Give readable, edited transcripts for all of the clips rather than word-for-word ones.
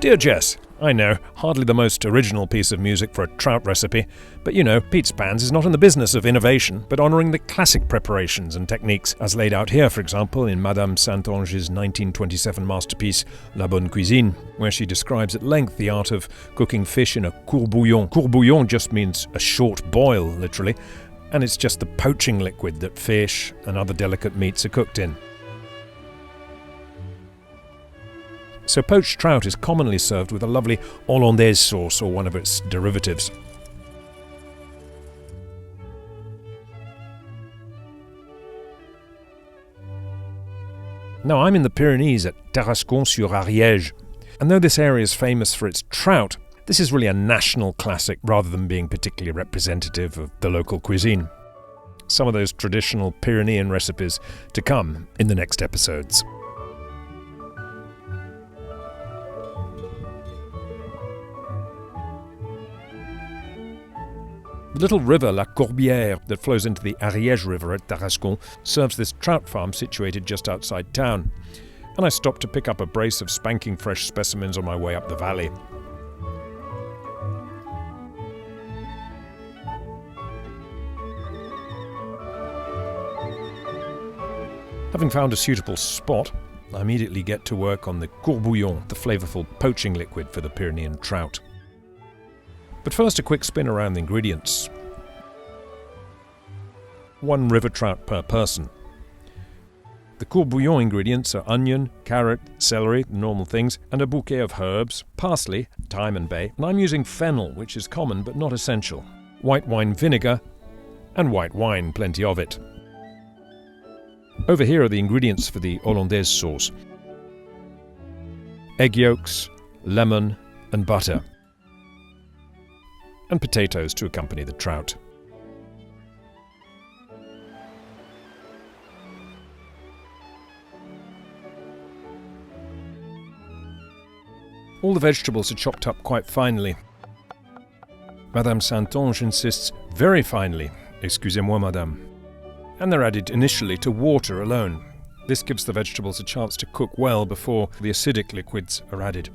Dear Jess, I know, hardly the most original piece of music for a trout recipe, but you know, Pete's Pans is not in the business of innovation, but honouring the classic preparations and techniques, as laid out here, for example, in Madame Saintonge's 1927 masterpiece, La Bonne Cuisine, where she describes at length the art of cooking fish in a Court Bouillon. Court Bouillon just means a short boil, literally, and it's just the poaching liquid that fish and other delicate meats are cooked in. So poached trout is commonly served with a lovely Hollandaise sauce or one of its derivatives. Now I'm in the Pyrenees at Tarascon-sur-Ariège, and though this area is famous for its trout, this is really a national classic rather than being particularly representative of the local cuisine. Some of those traditional Pyrenean recipes to come in the next episodes. The little river La Corbière that flows into the Ariège River at Tarascon serves this trout farm situated just outside town, and I stopped to pick up a brace of spanking fresh specimens on my way up the valley. Having found a suitable spot, I immediately get to work on the Court Bouillon, the flavourful poaching liquid for the Pyrenean trout. But first a quick spin around the ingredients. 1 river trout per person. The Court Bouillon ingredients are onion, carrot, celery, the normal things, and a bouquet of herbs, parsley, thyme and bay, and I'm using fennel, which is common but not essential, white wine vinegar, and white wine, plenty of it. Over here are the ingredients for the Hollandaise sauce. Egg yolks, lemon, and butter. And potatoes to accompany the trout. All the vegetables are chopped up quite finely. Madame Saintonge insists very finely, excusez-moi madame. And they're added initially to water alone. This gives the vegetables a chance to cook well before the acidic liquids are added.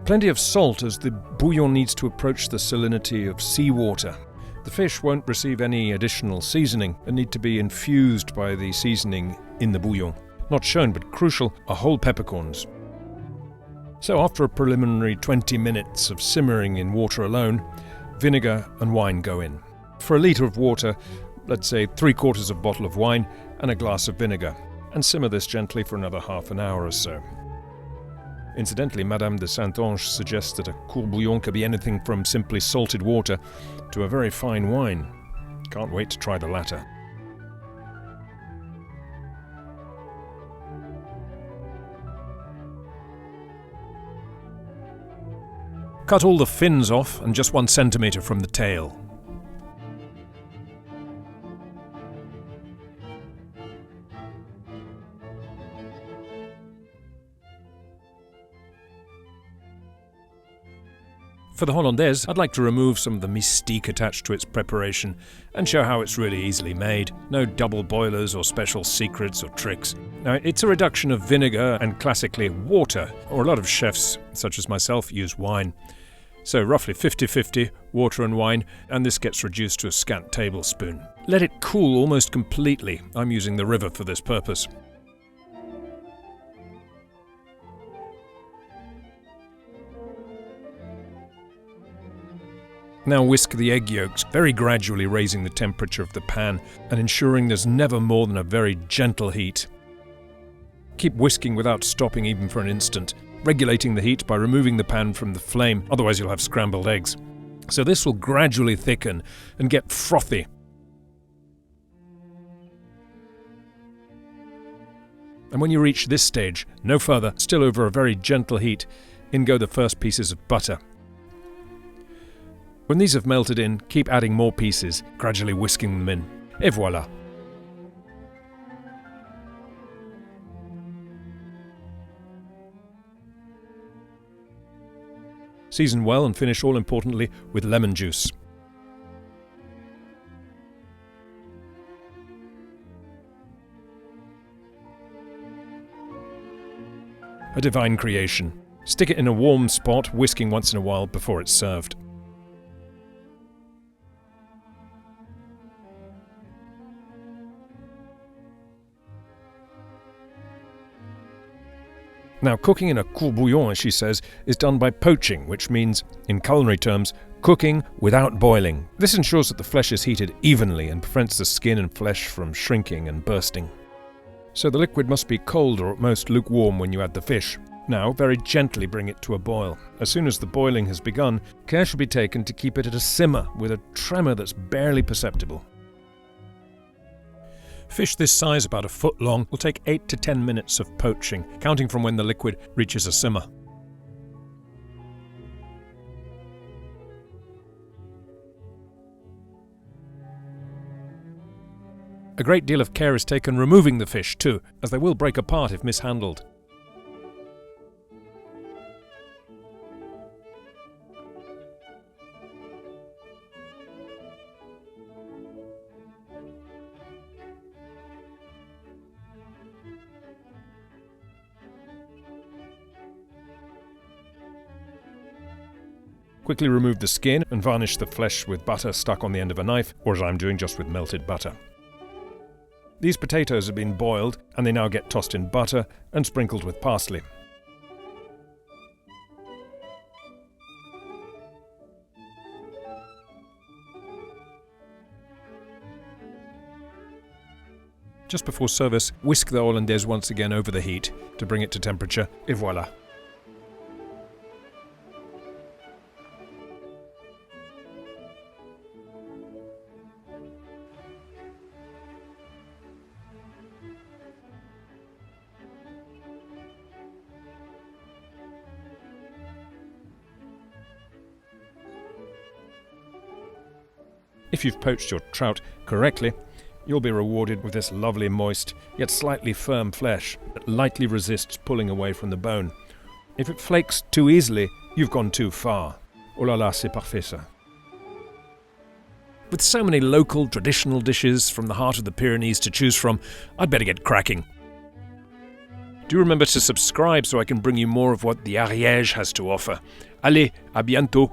Plenty of salt as the bouillon needs to approach the salinity of seawater. The fish won't receive any additional seasoning and need to be infused by the seasoning in the bouillon. Not shown but crucial are whole peppercorns. So after a preliminary 20 minutes of simmering in water alone, vinegar and wine go in. For a litre of water, let's say 3/4 of a bottle of wine and a glass of vinegar, and simmer this gently for another half an hour or so. Incidentally, Madame de Saintonge suggests that a Court Bouillon could be anything from simply salted water to a very fine wine. Can't wait to try the latter. Cut all the fins off and just 1 centimetre from the tail. For the Hollandaise, I'd like to remove some of the mystique attached to its preparation and show how it's really easily made. No double boilers or special secrets or tricks. Now, it's a reduction of vinegar and classically water, or a lot of chefs, such as myself, use wine. So roughly 50-50 water and wine, and this gets reduced to a scant tablespoon. Let it cool almost completely. I'm using the river for this purpose. Now whisk the egg yolks, very gradually raising the temperature of the pan and ensuring there's never more than a very gentle heat. Keep whisking without stopping even for an instant, regulating the heat by removing the pan from the flame, otherwise you'll have scrambled eggs. So this will gradually thicken and get frothy. And when you reach this stage, no further, still over a very gentle heat, in go the first pieces of butter. When these have melted in, keep adding more pieces, gradually whisking them in. Et voilà! Season well and finish all importantly with lemon juice. A divine creation. Stick it in a warm spot, whisking once in a while before it's served. Now, cooking in a Court Bouillon, as she says, is done by poaching, which means, in culinary terms, cooking without boiling. This ensures that the flesh is heated evenly and prevents the skin and flesh from shrinking and bursting. So the liquid must be cold or at most lukewarm when you add the fish. Now, very gently bring it to a boil. As soon as the boiling has begun, care should be taken to keep it at a simmer with a tremor that's barely perceptible. Fish this size, about a foot long, will take 8 to 10 minutes of poaching, counting from when the liquid reaches a simmer. A great deal of care is taken removing the fish too, as they will break apart if mishandled. Quickly remove the skin and varnish the flesh with butter stuck on the end of a knife, or as I'm doing, just with melted butter. These potatoes have been boiled and they now get tossed in butter and sprinkled with parsley. Just before service, whisk the Hollandaise once again over the heat to bring it to temperature, et voilà. If you've poached your trout correctly, you'll be rewarded with this lovely moist, yet slightly firm flesh that lightly resists pulling away from the bone. If it flakes too easily, you've gone too far. Oh la la, c'est parfait ça. With so many local, traditional dishes from the heart of the Pyrenees to choose from, I'd better get cracking. Do remember to subscribe so I can bring you more of what the Ariège has to offer. Allez, à bientôt!